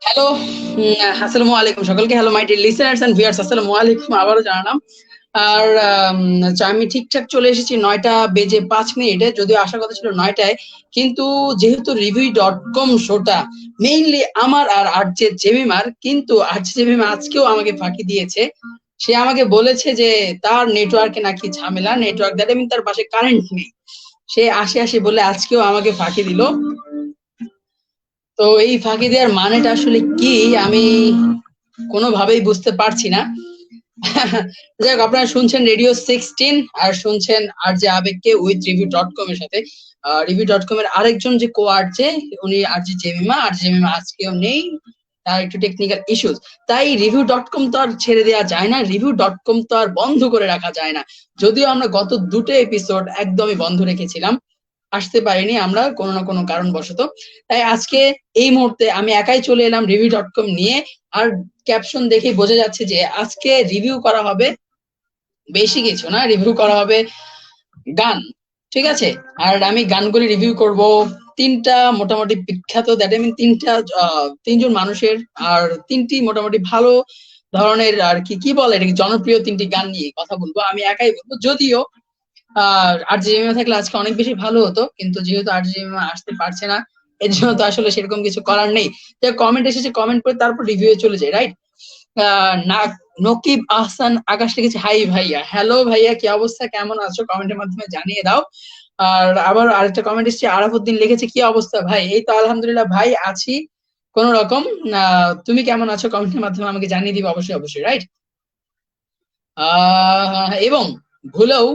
Hello, আসসালামু আলাইকুম সকলকে। Hello my dear listeners and viewers, আসসালামু আলাইকুম আবারও জানালাম। আর আমি ঠিকঠাক চলে এসেছি 9টা বেজে 5 মিনিটে, যদিও আসার কথা ছিল 9টায়, কিন্তু যেহেতু রিভিউ.কম শোটা মেইনলি আমার আর আরজে জেমিমার, কিন্তু আরজে জেমিমা আজকেও আমাকে ফাঁকি দিয়েছে। সে আমাকে বলেছে যে তার নেটওয়ার্কে নাকি ঝামেলা, নেটওয়ার্ক দ্যাট মিন তার পাশে কারেন্ট নেই। সে আসে আসে বলে আজকেও আমাকে ফাঁকি দিল। তো এই ফাঁকি দেওয়ার মানেটা আসলে কি আমি কোনোভাবেই বুঝতে পারছি না। যাই হোক, আপনারা শুনছেন রেডিও 16 আর শুনছেন আরজে আবেগকে উইথ রিভিউ.কম এর সাথে। রিভিউ.কম এর আরেকজন যে আরজে, উনি আরজে জেমিমা। আরজে জেমিমা আজকেও নেই, তার একটু টেকনিক্যাল ইস্যুস। তাই রিভিউ.কম তো আর ছেড়ে দেওয়া যায় না, রিভিউ.কম তো আর বন্ধ করে রাখা যায় না। যদিও আমরা গত দুটো এপিসোড একদমই বন্ধ রেখেছিলাম, আসতে পারিনি আমরা কোনো না কোনো কারণবশত। তাই আজকে এই মুহূর্তে আমি একাই চলে এলাম রিভিউ.কম নিয়ে। আর ক্যাপশন দেখে বোঝা যাচ্ছে যে আজকে রিভিউ করা হবে বেশি কিছু না, রিভিউ করা হবে গান। ঠিক আছে, আর আমি গানগুলি রিভিউ করব তিনটা মোটামুটি বিখ্যাত, দ্যাট আই মিন তিনজন মানুষের, আর তিনটি মোটামুটি ভালো ধরনের আর কি কি বলে এটাকে, জনপ্রিয় তিনটি গান নিয়ে কথা বলবো। আমি একাই বলবো, যদিও আরজে জেমিমা থাকলে আজকে অনেক বেশি ভালো হতো, কিন্তু যেহেতু আরজে জেমিমা আসতে পারছে না, এর জন্য তো আসলে সেরকম কিছু করার নেই। কমেন্ট এসেছে, কমেন্ট করে তারপর রিভিউ চলে যায়, রাইট? না, নকিব আহসান আকাশ লিখেছে, হাই ভাইয়া। হ্যালো ভাইয়া, কি অবস্থা, কেমন আছো, কমেন্টের মাধ্যমে জানিয়ে দাও। আর আবার আরেকটা কমেন্ট এসেছে, আরাফুদ্দিন লিখেছে, কি অবস্থা ভাই? এই তো আলহামদুলিল্লাহ ভাই, আছি কোন রকম। তুমি কেমন আছো কমেন্টের মাধ্যমে আমাকে জানিয়ে দিবে অবশ্যই অবশ্যই, রাইট? এবং ভুলেও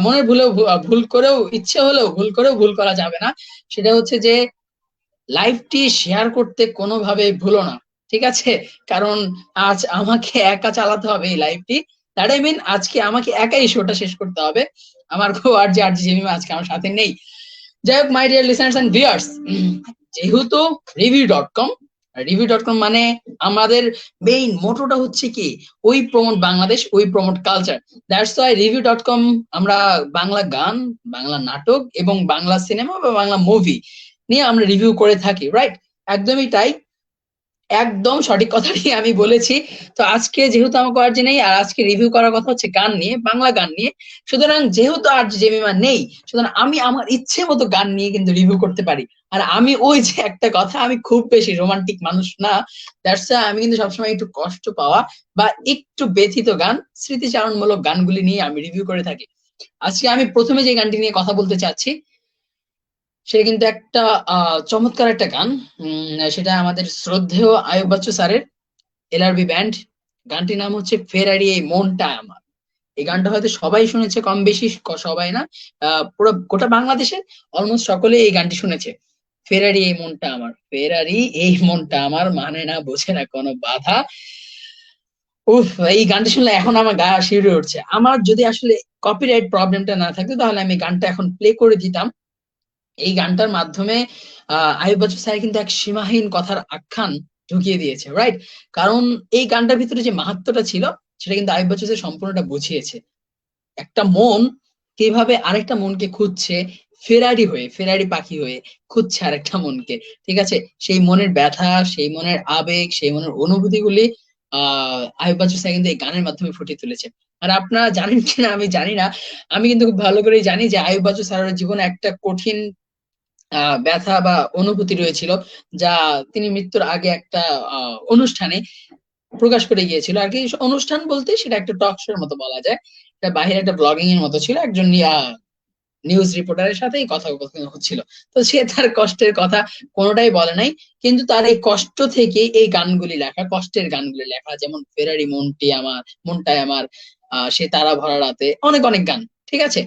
মনের ভুলেও ভুল করেও ইচ্ছে হলেও ভুল করেও ভুল করা যাবে না। সেটা হচ্ছে যে লাইভটি শেয়ার করতে কোনোভাবে ভুলো না, ঠিক আছে? কারণ আজ আমাকে একা চালাতে হবে এই লাইভটি, দ্যাট আই মিন আজকে আমাকে একাই শোটা শেষ করতে হবে। আমার আর যে জেমিমা আজকে আমার সাথে নেই। যাই হোক my dear listeners and viewers, যেহেতু রিভিউ.কম, রিভিউ.কম মানে আমাদের মেইন মোটোটা হচ্ছে কি, ওই প্রমোট বাংলাদেশ, ওই প্রমোট কালচার। দ্যাটস ওয়াই রিভিউ.কম আমরা বাংলা গান, বাংলা নাটক এবং বাংলা সিনেমা বা বাংলা মুভি নিয়ে আমরা রিভিউ করে থাকি, রাইট? একদমই তাই, একদম সঠিক কথাটি আমি বলেছি। তো আজকে যেহেতু আমাকে আরজে নেই, আর আজকে রিভিউ করার কথা হচ্ছে গান নিয়ে, বাংলা গান নিয়ে। সুতরাং যেহেতু আরজে জেমিমা নেই, সুতরাং আমি আমার ইচ্ছে মতো গান নিয়ে কিন্তু রিভিউ করতে পারি। আর আমি ওই যে একটা কথা, আমি খুব বেশি রোমান্টিক মানুষ না। দ্যাটস আমি কিন্তু সবসময় একটু কষ্ট পাওয়া বা একটু ব্যথিত গান, স্মৃতিচারণমূলক গানগুলি নিয়ে আমি রিভিউ করে থাকি। আজকে আমি প্রথমে যে গানটি নিয়ে কথা বলতে চাচ্ছি, সেটা কিন্তু একটা চমৎকার একটা গান। সেটা আমাদের শ্রদ্ধেয় আয়ুব বাচ্চু স্যারের, এলআরবি ব্যান্ড। গানটির নাম হচ্ছে ফেরারি এই মনটা আমার। এই গানটা হয়তো সবাই শুনেছে, কম বেশি, সবাই না, পুরো গোটা বাংলাদেশে অলমোস্ট সকলে এই গানটি শুনেছে। ফেরারি এই মনটা আমার, ফেরারি এই মনটা আমার, মানে না বোঝে না কোনো বাধা। উফ, এই গানটা শুনলে এখন আমার গা শিউরে উঠছে। আমার যদি আসলে কপিরাইট প্রবলেমটা না থাকতো, তাহলে আমি গানটা এখন প্লে করে দিতাম। এই গানটার মাধ্যমে আয়ুব বাচ্চু স্যার কিন্তু এক সীমাহীন কথার আখ্যান ঢুকিয়ে দিয়েছে, রাইট? কারণ এই গানটার ভিতরে যে মাহাত্ম্যটা ছিল, সেটা কিন্তু আয়ুব বাচ্চু স্যার সম্পূর্ণটা বুঝিয়েছে। একটা মন কিভাবে আরেকটা মনকে খুঁজছে, ফেরারি হয়ে, ফেরারি পাখি হয়ে খুঁজছে আরেকটা মনকে, ঠিক আছে? সেই মনের ব্যথা, সেই মনের আবেগ, সেই মনের অনুভূতিগুলি আয়ুব বাচ্চু স্যার কিন্তু এই গানের মাধ্যমে ফুটিয়ে তুলেছে। আর আপনারা জানেন কিনা আমি জানি না, আমি কিন্তু খুব ভালো করেই জানি যে আয়ুব বাচ্চু স্যারের জীবনে একটা কঠিন ব্যথা বা অনুভূতি রয়েছিল, যা তিনি মৃত্যুর আগে একটা অনুষ্ঠানে প্রকাশ করে গিয়েছিল আর কি। অনুষ্ঠান বলতে সেটা একটা টক শোর মতো বলা যায়, এটা বাহিরে একটা ব্লগিং এর মতো ছিল, একজন নিউজ রিপোর্টারের সাথেই কথোপকথন হচ্ছিল। তো সে তার কষ্টের কথা কোনোটাই বলে নাই, কিন্তু তার এই কষ্ট থেকে এই গানগুলি লেখা, কষ্টের গানগুলি লেখা, যেমন ফেরারি মনটি আমার, মনটাই আমার, সে তারা ভরা রাতে, অনেক অনেক গান, ঠিক আছে?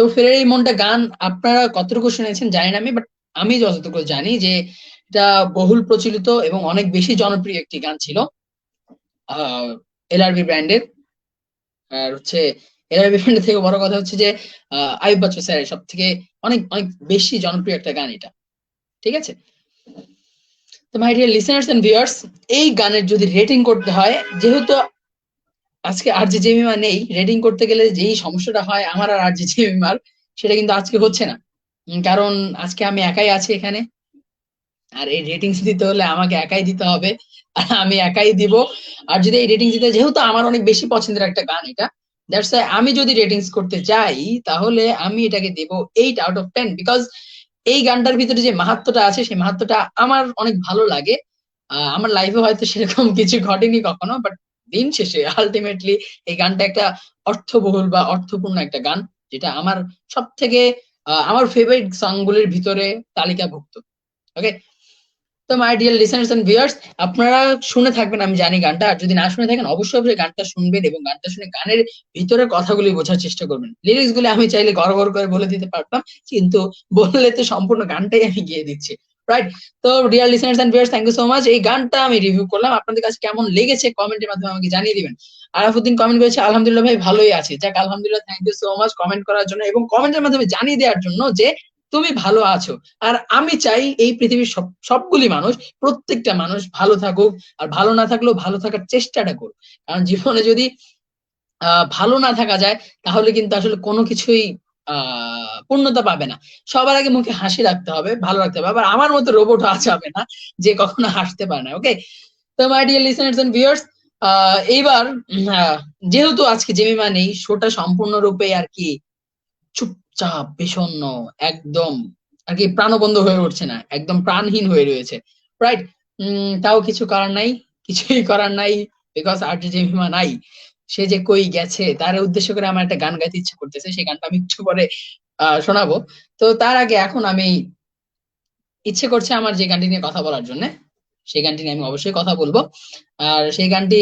তো ফেরার এই মনটা গান আপনারা কতটুকু শুনেছেন জানি না আমি, বাট আমি যতটুকু জানি যে এটা বহুল প্রচলিত এবং অনেক বেশি জনপ্রিয় একটি গান ছিল এলআরবি ব্র্যান্ডের। আর হচ্ছে এলআরবি ব্র্যান্ডের থেকে বড় কথা হচ্ছে যে আইয়ুব বাচ্চু স্যারের সব থেকে অনেক অনেক বেশি জনপ্রিয় একটা গান এটা, ঠিক আছে? তো my dear listeners and viewers, এই গানের যদি রেটিং করতে হয়, যেহেতু আজকে আরজে জেমিমা নেই, রেটিং করতে গেলে যেই সমস্যাটা হয় আমার আর আরজে জেমিমার, সেটা কিন্তু আজকে হচ্ছে না। কারণ আজকে আমি একাই আছি এখানে, আর এই রেটিংস দিতে হলে আমাকে একাই দিতে হবে, আর আমি একাই দিব। আর যদি এই রেটিংস দিতে, যেহেতু আমার অনেক বেশি পছন্দের একটা গান এটা, দ্যাটস ওয়াই আমি যদি রেটিংস করতে চাই তাহলে আমি এটাকে দেব 8 আউট অফ 10, বিকজ এই গানটার ভিতরে যে মাহাত্ম্যটা আছে সেই মাহাত্ম্যটা আমার অনেক ভালো লাগে। আমার লাইফে হয়তো সেরকম কিছু ঘটেনি কখনো, বাট দিন শেষে আলটিমেটলি এই গানটা একটা অর্থবহুল বা অর্থপূর্ণ একটা গান, যেটা আমার সব থেকে আমার ফেভারিট সং গুলির ভিতরে তালিকাভুক্ত। ওকে, তো my dear listeners and viewers, আপনারা শুনে থাকবেন আমি জানি গানটা, আর যদি না শুনে থাকেন অবশ্যই অবশ্যই গানটা শুনবেন এবং গানটা শুনে গানের ভিতরের কথাগুলি বোঝার চেষ্টা করবেন। লিরিক্স গুলি আমি চাইলে গড় গড় করে বলে দিতে পারতাম, কিন্তু বললে তো সম্পূর্ণ গানটাই আমি গিয়ে দিচ্ছি, রাইট? তো dear listeners and viewers, thank you so much. এই গানটা আমি রিভিউ করলাম, আপনাদের কাছে কেমন লেগেছে কমেন্টের মাধ্যমে আমাকে জানিয়ে দিবেন। আরাফুদ্দিন কমেন্ট করেছে, আলহামদুলিল্লাহ ভাই ভালোই আছে। যাক, আলহামদুলিল্লাহ, thank you so much comment করার জন্য এবং কমেন্টের মাধ্যমে জানিয়ে দেওয়ার জন্য যে তুমি ভালো আছো। আর আমি চাই এই পৃথিবীর সবগুলি মানুষ, প্রত্যেকটা মানুষ ভালো থাকুক, আর ভালো না থাকলেও ভালো থাকার চেষ্টাটা করুক। কারণ জীবনে যদি ভালো না থাকা যায় তাহলে কিন্তু আসলে কোনো কিছুই পূর্ণতা পাবে না। সবার আগে মুখে হাসি রাখতে হবে, ভালো রাখতে হবে। আবার আমার মতো রোবট হওয়া যাবে না যে কখনো হাসতে পারে না। ওকে, তো my dear listeners and viewers, এইবার যেহেতু আজকে জেমিমা নেই, শোটা সম্পূর্ণরূপে আর কি চুপচাপ, বিষণ্ণ, একদম আর কি প্রাণবন্ধ হয়ে উঠছে না, একদম প্রাণহীন হয়ে রয়েছে, রাইট? তাও কিছু করার নাই, কিছুই করার নাই, বিকজ আরজে জেমিমা নাই। সে যে কই গেছে তার উদ্দেশ্য করে আমার একটা গান গাইতে ইচ্ছে করতেছে, সেই গানটা আমি একটু পরে শোনাবো। তো তার আগে এখন আমি ইচ্ছে করছে আমার যে গানটি নিয়ে কথা বলার জন্য, সেই গানটি নিয়ে আমি অবশ্যই কথা বলবো। আর সেই গানটি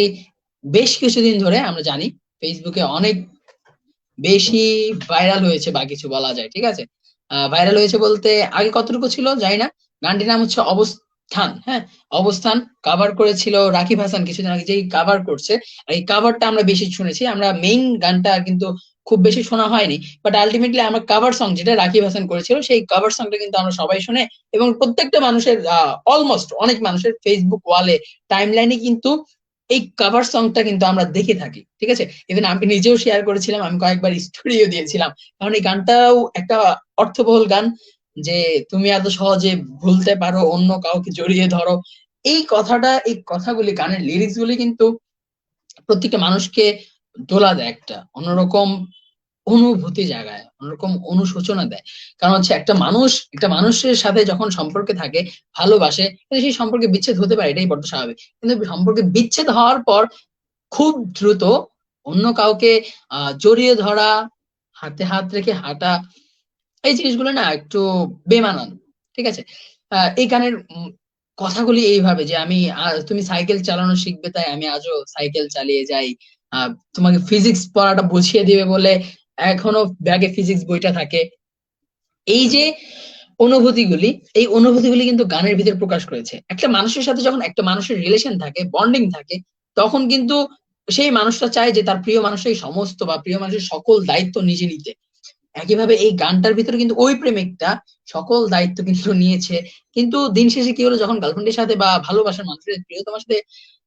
বেশ কিছুদিন ধরে আমরা জানি ফেসবুকে অনেক বেশি ভাইরাল হয়েছে বা কিছু বলা যায়, ঠিক আছে? ভাইরাল হয়েছে বলতে আগে কতটুকু ছিল জানি না। গানটির নাম হচ্ছে অবস্থান। হ্যাঁ, অবস্থান কাভার করেছিল রাকিব হাসান কিছুদিন আগে, যেই কাভার করছে। আর এই কাভারটা আমরা বেশি শুনেছি, আমরা মেইন গানটা কিন্তু খুব বেশি শোনা হয়নি। বাট আলটিমেটলি আমার কাভার সং যেটা রাকিব হাসান করেছিল, সেই কাভার সংটা কিন্তু আমরা সবাই শুনে, এবং প্রত্যেকটা মানুষের অলমোস্ট অনেক মানুষের ফেসবুক ওয়ালে, টাইম লাইনে কিন্তু এই কভার সংটা কিন্তু আমরা দেখে থাকি, ঠিক আছে? ইভেন আমি নিজেও শেয়ার করেছিলাম, আমি কয়েকবার স্টোরিও দিয়েছিলাম, কারণ এই গানটাও একটা অর্থবহুল গান, যে তুমি এত সহজে ভুলতে পারো অন্য কাউকে জড়িয়ে ধরো। এই কথাটা, এই কথাগুলি, গানের লিরিক্স গুলি কিন্তু প্রত্যেকটা মানুষকে দোলা দেয়, একটা অন্যরকম অনুভূতি জাগায়, অন্যরকম অনুশোচনা দেয়। কারণ হচ্ছে একটা মানুষ একটা মানুষের সাথে যখন সম্পর্কে থাকে, ভালোবাসে, কিন্তু সেই সম্পর্কে বিচ্ছেদ হতে পারে, এটাই বড্ড স্বাভাবিক। কিন্তু সম্পর্কে বিচ্ছেদ হওয়ার পর খুব দ্রুত অন্য কাউকে জড়িয়ে ধরা, হাতে হাত রেখে হাঁটা, এই জিনিসগুলো না একটু বেমানান, ঠিক আছে? এই গানের কথাগুলি এইভাবে যে আমি তুমি সাইকেল চালানো শিখবে তাই আমি আজও সাইকেল চালিয়ে যাই, তোমাকে ফিজিক্স পড়াটা বুঝিয়ে দিবে বলে এখনো ব্যাগে ফিজিক্স বইটা থাকে। এই যে অনুভূতিগুলি, এই অনুভূতিগুলি কিন্তু গানের ভিতর প্রকাশ করেছে। একটা মানুষের সাথে যখন একটা মানুষের রিলেশন থাকে, বন্ডিং থাকে, তখন কিন্তু সেই মানুষটা চায় যে তার প্রিয় মানুষের সমস্ত বা প্রিয় মানুষের সকল দায়িত্ব নিজে নিতে। একইভাবে এই গানটার ভিতরে কিন্তু ওই প্রেমিকটা সকল দায়িত্ব কিন্তু নিয়েছে, কিন্তু দিন শেষে কি হলো, যখন গার্লফ্রেন্ডের সাথে বা ভালোবাসার মানুষের প্রিয়তমার সাথে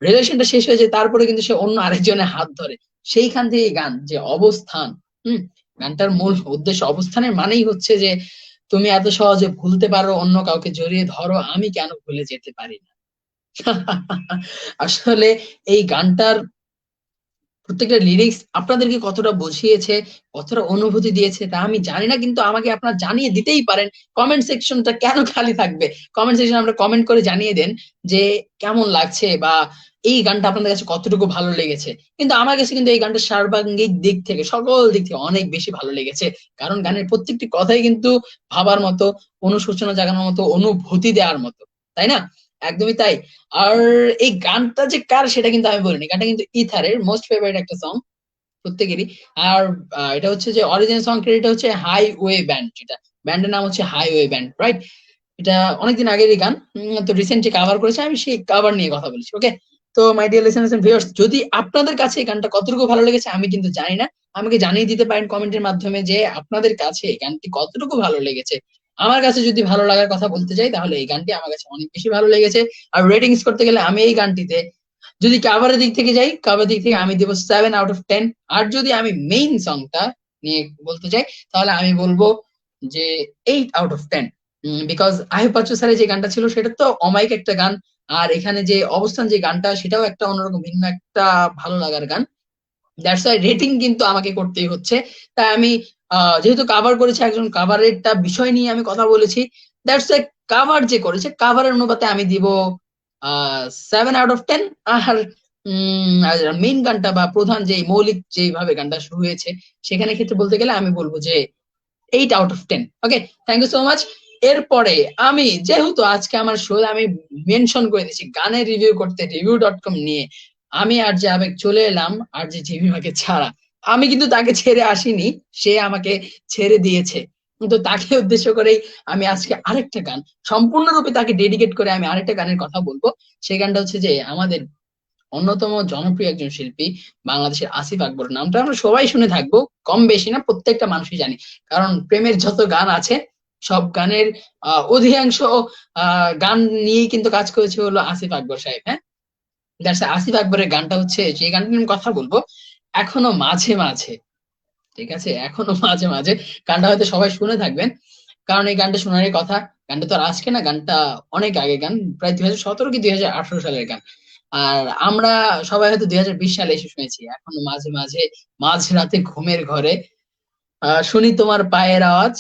রিলেশনটা শেষ হয়ে যায়, তারপরে কিন্তু সে অন্য আরেকজনের হাত ধরে। সেইখান থেকে এই গান যে অবস্থান, হম, গানটার মূল উদ্দেশ্য, অবস্থানের মানেই হচ্ছে যে তুমি এত সহজে ভুলতে পারো অন্য কাউকে জড়িয়ে ধরো, আমি কেন ভুলে যেতে পারি না। আসলে এই গানটার প্রত্যেকটা লিরিক্স আপনাদেরকে কতটা বুঝিয়েছে, কতটা অনুভূতি দিয়েছে তা আমি জানি না, কিন্তু আমাকে আপনারা জানিয়ে দিতেই পারেন। কমেন্ট সেকশনটা কেন খালি থাকবে? কমেন্ট সেকশন আমরা কমেন্ট করে জানিয়ে দেন যে কেমন লাগছে, বা এই গানটা আপনাদের কাছে কতটুকু ভালো লেগেছে। কিন্তু আমার কাছে কিন্তু এই গানটা সর্বাঙ্গিক দিক থেকে, সকল দিক থেকে অনেক বেশি ভালো লেগেছে। কারণ গানের প্রত্যেকটি কথাই কিন্তু ভাবার মতো, অনুশোচনা জাগানোর মতো, অনুভূতি দেওয়ার মতো, তাই না? একদমই তাই। আর এই গানটা যে কার সেটা কিন্তু আমি বলিনি, গানটা কিন্তু ইথারের মোস্ট ফেভারিট একটা সং। প্রত্যেকেরই। আর এটা হচ্ছে যে অরিজিনাল সং ক্রেডিট হচ্ছে হাইওয়ে ব্যান্ড, যেটা ব্যান্ডের নাম হচ্ছে হাইওয়ে ব্যান্ড, রাইট? এটা অনেকদিন আগেরই গান, তো রিসেন্ট যে কাভার করেছে আমি সেই কাভার নিয়ে কথা বলছি, ওকে? তো my dear listeners and viewers, যদি আপনাদের কাছে এই গানটা কতটুকু ভালো লেগেছে আমি কিন্তু জানি না, আমাকে জানিয়ে দিতে পারেন কমেন্টের মাধ্যমে যে আপনাদের কাছে এই গানটি কতটুকু ভালো লেগেছে। আমার কাছে যদি ভালো লাগার কথা বলতে চাই, তাহলে এই গানটি আমার কাছে অনেক বেশি ভালো লেগেছে। আর রেটিংস করতে গেলে আমি এই গানটিতে, যদি কাভারের দিক থেকে যাই, কাভারের দিক থেকে আমি দেবো 7/10। আর যদি আমি মেইন সংটা নিয়ে বলতে চাই, তাহলে আমি বলবো যে 8/10। বিকজ আহিব বাচ্চু স্যারের যে গানটা ছিল সেটা তো অমাইক একটা গান, আর এখানে যে অবস্থান যে গানটা সেটাও একটা অন্যরকম ভিন্ন একটা ভালো লাগার গান। দ্যাটস ওয়াই রেটিং কিন্তু আমাকে করতেই হচ্ছে। তাই আমি যেহেতু কাভার করেছে একজন, কাভারেরটা বিষয় নিয়ে আমি কথা বলেছি, দ্যাটস ওয়াই কাভার যে করেছে কাভারের অনুপাতে আমি দিব 7/10। আর মেইন গানটা বা প্রধান যে মৌলিক যেভাবে গানটা শুরু হয়েছে সেখানে ক্ষেত্রে বলতে গেলে আমি বলবো যে 8/10। ওকে, থ্যাংক ইউ সো মাচ। এরপরে আমি যেহেতু আজকে আমার শো আমি মেনশন করে দিচ্ছি গানের রিভিউ করতে রিভিউ.com নিয়ে, আমি আর যে আবেগ চলে এলাম আর যে জিমিমাকে ছাড়া। আমি কিন্তু তাকে ছেড়ে আসিনি, সে আমাকে ছেড়ে দিয়েছে। কিন্তু তাকে উদ্দেশ্য করেই আমি আজকে আরেকটা গান সম্পূর্ণরূপে তাকে ডেডিকেট করে আমি আরেকটা গানের কথা বলবো। সেই গানটা হচ্ছে যে আমাদের অন্যতম জনপ্রিয় একজন শিল্পী বাংলাদেশের আসিফ আকবর, নামটা আমরা সবাই শুনে থাকবো, কম বেশি না প্রত্যেকটা মানুষই জানি, কারণ প্রেমের যত গান আছে সব গানের অধিকাংশ গান নিয়েই কিন্তু কাজ করেছে হলো আসিফ আকবর সাহেব, হ্যাঁ? দ্যাটস আসিফ আকবরের গানটা হচ্ছে, যে গানটা নিয়ে আমি কথা বলবো, এখনো মাঝে মাঝে। ঠিক আছে, এখনো মাঝে মাঝে গানটা হয়তো সবাই শুনে থাকবেন, কারণ এই গানটা শোনারই কথা। গানটা তো আর আজকে না, গানটা অনেক আগে গান, প্রায় 2017 কি 2018 সালের গান। আর আমরা সবাই হয়তো 2020 সালে এসে শুনেছি। এখনো মাঝে মাঝে মাঝ রাতে ঘুমের ঘরে শুনি তোমার পায়ের আওয়াজ।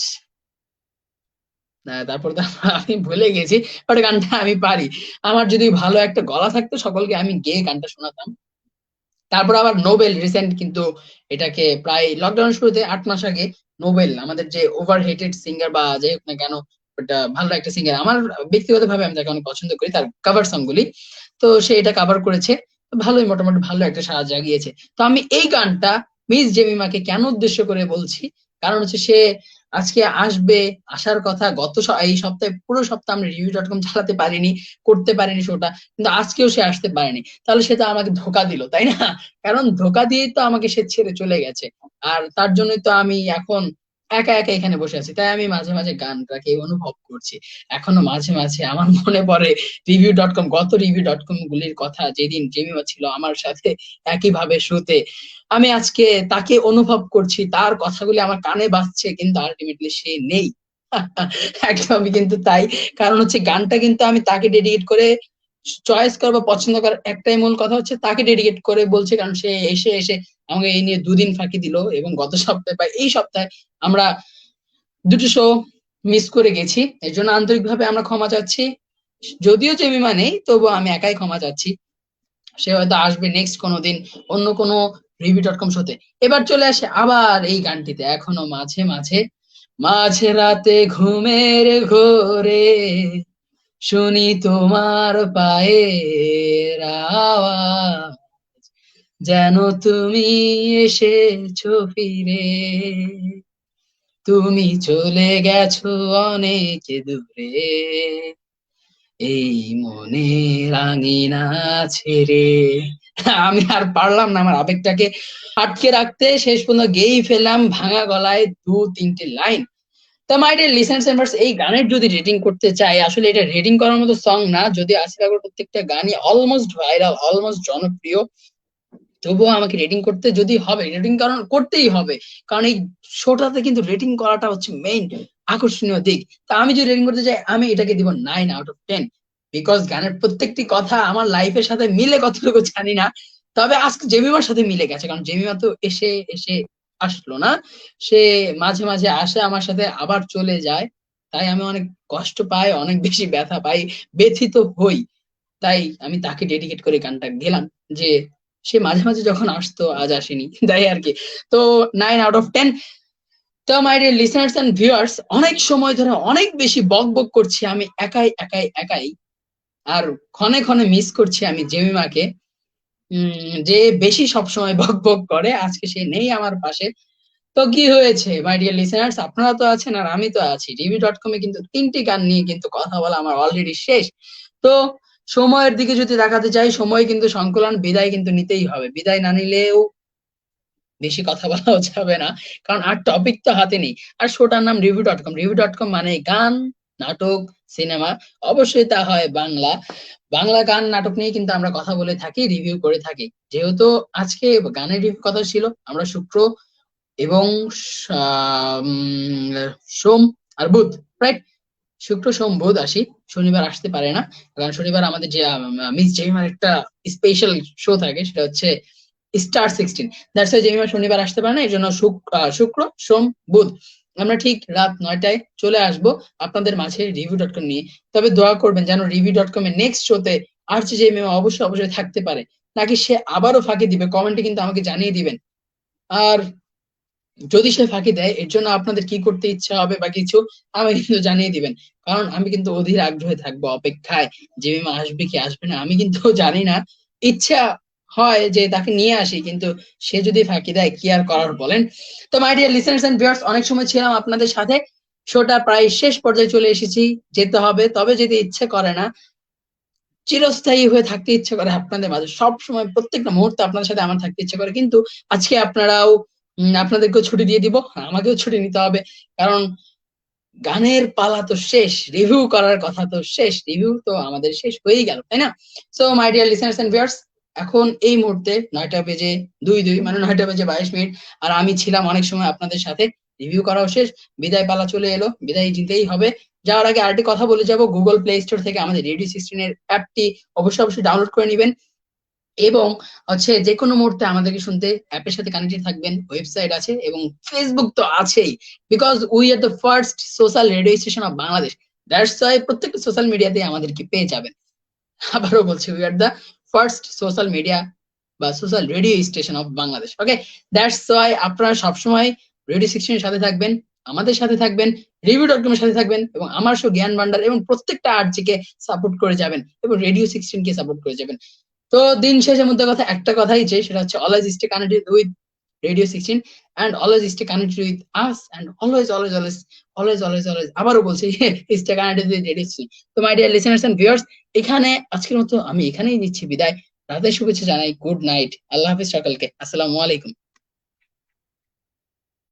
তারপর তো আমি ভুলে গেছি, বাট গানটা আমি পারি। আমার যদি ভালো একটা গলা থাকতো সকলকে আমি গেয়ে গানটা শোনাতাম। তারপর আবার নোবেল রিসেন্ট কিন্তু এটাকে প্রায় লকডাউন শুরুতে 8 মাস আগে নোবেল, আমাদের যে ওভার হেটেড সিঙ্গার বা যাই হোক না কেন, ওটা ভালো একটা সিঙ্গার, আমার ব্যক্তিগত ভাবে আমি তাকে অনেক পছন্দ করি, তার কভার সং গুলি। তো সে এটা কভার করেছে, ভালোই মোটামুটি ভালো একটা সাড়া জাগিয়েছে। তো আমি এই গানটা মিস জেমিমাকে কেন উদ্দেশ্য করে বলছি, কারণ হচ্ছে সে আজকে আসবে, আসার কথা গত এই সপ্তাহে, পুরো সপ্তাহ আমরা রিভিউ.com চালাতে পারিনি, করতে পারিনি শোটা, কিন্তু আজকেও সে আসতে পারেনি। তাহলে সে তো আমাকে ধোকা দিল, তাই না? কারণ ধোকা দিয়েই তো আমাকে সে ছেড়ে চলে গেছে, আর তার জন্যই তো আমি এখন একা একা এখানে বসে আছি। তাই আমি মাঝে মাঝে গানটাকে অনুভব করছি। এখনো মাঝে মাঝে আমার মনে পড়ে রিভিউ.com, গত রিভিউ.com গুলির কথা, যেদিন জেমিমা ছিল আমার সাথে একইভাবে শুতে। আমি আজকে তাকে অনুভব করছি, তার কথাগুলি আমার কানে বাজছে, কিন্তু আলটিমেটলি সে নেই। একদমই কিন্তু তাই। কারণ হচ্ছে গানটা কিন্তু আমি তাকে ডেডিকেট করে চয়েস করা বা পছন্দ করার একটাই মূল কথা হচ্ছে তাকে ডেডিকেট করে বলছে, কারণ সে এসে এসে আমাকে এই নিয়ে 2 দিন ফাঁকি দিল, এবং গত সপ্তাহে বা এই সপ্তাহে আমরা দুটো শো মিস করে গেছি। এর জন্য আন্তরিকভাবে আমরা ক্ষমা চাচ্ছি। যদিও জেমিমা নেই, তবুও আমি একাই ক্ষমা চাচ্ছি। সে হয়তো আসবে নেক্সট কোনো দিন অন্য কোনো রিভিউ.com শোতে। এবার চলে আসে আবার এই গানটিতে, এখনো মাঝে মাঝে, মাঝে রাতে ঘুমের ঘোরে শুনি তোমার পায়ের আওয়াজ, যেন তুমি এসেছো ফিরে, তুমি চলে গেছো অনেক দূরে, এই মনে রাঙিনা ছেড়ে। আমি আর পারলাম না আমার আবেগটাকে আটকে রাখতে, শেষ পর্যন্ত গেয়েই ফেললাম ভাঙা গলায় 2-3টে লাইন। তো my dear listeners and viewers, এই গানের যদি রেটিং করতে চাই, আসলে এটা রেটিং করার মতো সং না, যদি আসিফ আকবর প্রত্যেকটা গানই অলমোস্ট ভাইরাল, অলমোস্ট জনপ্রিয়, তবুও আমাকে রেটিং করতে যদি হবে, রেটিং কারণ করতেই হবে, কারণ এই শোটাতে কিন্তু রেটিং করাটা হচ্ছে মেইন আকর্ষণীয় দিক। তা আমি যদি রেটিং করতে চাই, আমি এটাকে দিব 9/10। বিকজ গানের প্রত্যেকটি কথা আমার লাইফের সাথে মিলে কতটুকু জানি না, তবে আজকে জেমিমার সাথে মিলে গেছে, কারণ জেমিমা তো এসে এসে আসলো না, সে মাঝে মাঝে আসে আমার সাথে আবার চলে যায়। তাই আমি অনেক কষ্ট পাই, অনেক বেশি ব্যথা পাই, ব্যথিত হই। তাই আমি তাকে ডেডিকেট করে গানটা গেলাম, যে সে মাঝে মাঝে যখন আসতো আজ আসেনি, তাই আর কি। তো 9/10। তো my dear listeners and viewers, অনেক সময় ধরে অনেক বেশি বক বক করছি আমি একাই একাই একাই, আর ক্ষণে ক্ষণে মিস করছি আমি জেমিমাকে। যে বেশি সবসময় বক বক করে, আজকে সে নেই আমার পাশে। তো কি হয়েছে মাই ডিয়ার লিসেনার্স, আপনারা তো আছেন আর আমি তো আছি। রিভিউ.কমে কিন্তু 3টি গান নিয়ে কিন্তু কথা বলা আমার অলরেডি শেষ। তো সময়ের দিকে যদি দেখাতে চাই, সময় কিন্তু সংকলন, বিদায় কিন্তু নিতেই হবে। বিদায় না নিলেও বেশি কথা বলাও যাবে না, কারণ আর টপিক তো হাতে নেই। আর শোটার নাম রিভিউ.কম। রিভিউ.কম মানে গান, নাটক, সিনেমা, অবশ্যই তা হয় বাংলা। বাংলা গান নাটক নিয়ে কিন্তু আমরা কথা বলে থাকি, রিভিউ করে থাকি। যেহেতু আজকে গানের রিভিউ কথা ছিল, আমরা শুক্র এবং সোম আর বুধ, রাইট, শুক্র সোম বুধ আসি, শনিবার আসতে পারে না। কারণ শনিবার আমাদের যে মিস জেমিমার একটা স্পেশাল শো থাকে, সেটা হচ্ছে স্টার 16। দ্যাটস ওয়াই জেমিমা শনিবার আসতে পারে না, এই জন্য শুক্র সোম বুধ আমরা ঠিক রাত 9টায় চলে আসব আপনাদের মাঝে রিভিউ.কম নিয়ে। তবে দোয়া করবেন যেন রিভিউ.কম এর নেক্সট শোতে আর যে জেমিমা অবশ্যই অবশ্যই থাকতে পারে, নাকি সে আবারও ফাঁকি দিবে, কমেন্টে কিন্তু আমাকে জানিয়ে দিবেন। আর যদি সে ফাঁকি দেয়, এর জন্য আপনাদের কি করতে ইচ্ছা হবে বা কিছু আমাকে কিন্তু জানিয়ে দিবেন। কারণ আমি কিন্তু অধীর আগ্রহে থাকবো অপেক্ষায়, জেমিমা আসবে কি আসবে না আমি কিন্তু জানি না। ইচ্ছা হয় যে তাকে নিয়ে আসি, কিন্তু সে যদি ফাঁকি দেয় কি আর করার বলেন। তো my dear listeners and viewers, অনেক সময় ছিলাম আপনাদের সাথে, শোটা প্রায় শেষ পর্যায়ে চলে এসেছি, যেতে হবে। তবে যদি ইচ্ছে করে না, চিরস্থায়ী হয়ে থাকতে ইচ্ছে করে আপনাদের মাঝে, সব সময় প্রত্যেকটা মুহূর্তে আপনাদের সাথে আমার থাকতে ইচ্ছে করে, কিন্তু আজকে আপনারাও আপনাদেরকেও ছুটি দিয়ে দিব, আমাকেও ছুটি নিতে হবে। কারণ গানের পালা তো শেষ, রিভিউ করার কথা তো শেষ, রিভিউ তো আমাদের শেষ হয়েই গেল, তাই না? So my dear listeners and viewers, এখন এই মুহূর্তে 9টা বেজে 2 মানে 9টা বেজে 22 মিনিট, আর আমি ছিলাম অনেক সময় আপনাদের সাথে, রিভিউ করাও শেষ, বিদায় পালা চলে এলো, বিদায় দিতেই হবে। যাওয়ার আগে আরেকটি কথা বলে যাব, গুগল প্লে স্টোর থেকে আমাদের রেডিও 16 এর অ্যাপটি অবশ্যই অবশ্যই ডাউনলোড করে নেবেন। এবং হচ্ছে যে কোনো মুহূর্তে আমাদেরকে শুনতে অ্যাপের সাথে কানেক্টেড থাকবেন। ওয়েবসাইট আছে এবং ফেসবুক তো আছেই, because we are the first social radio station of Bangladesh. That's why প্রত্যেকটা সোশ্যাল মিডিয়াতে আমাদেরকে পেয়ে যাবেন। আবারও বলছি, we are the first social media বা social radio station of Bangladesh. Okay, that's why আপনারা সবসময় রেডিও 16 এর সাথে থাকবেন, আমাদের সাথে থাকবেন, রিভিউ.কম এর সাথে থাকবেন, এবং আমার শো জ্ঞান ভান্ডার এবং প্রত্যেকটা আর্জিকে সাপোর্ট করে যাবেন, এবং রেডিও 16 কে সাপোর্ট করে যাবেন। তো দিন শেষের মধ্যে কথা একটা কথাই যে, সেটা হচ্ছে always stay connected with radio 16 and always stay connected with us, and always আবারও বলছি stay connected with রেডিও 16। তো my dear listeners and viewers, এখানে আজকের মতো আমি এখানেই নিচ্ছি বিদায়। রাতের শুভেচ্ছা জানাই, গুড নাইট, আল্লাহ হাফেজ সকলকে, আসসালামু আলাইকুম।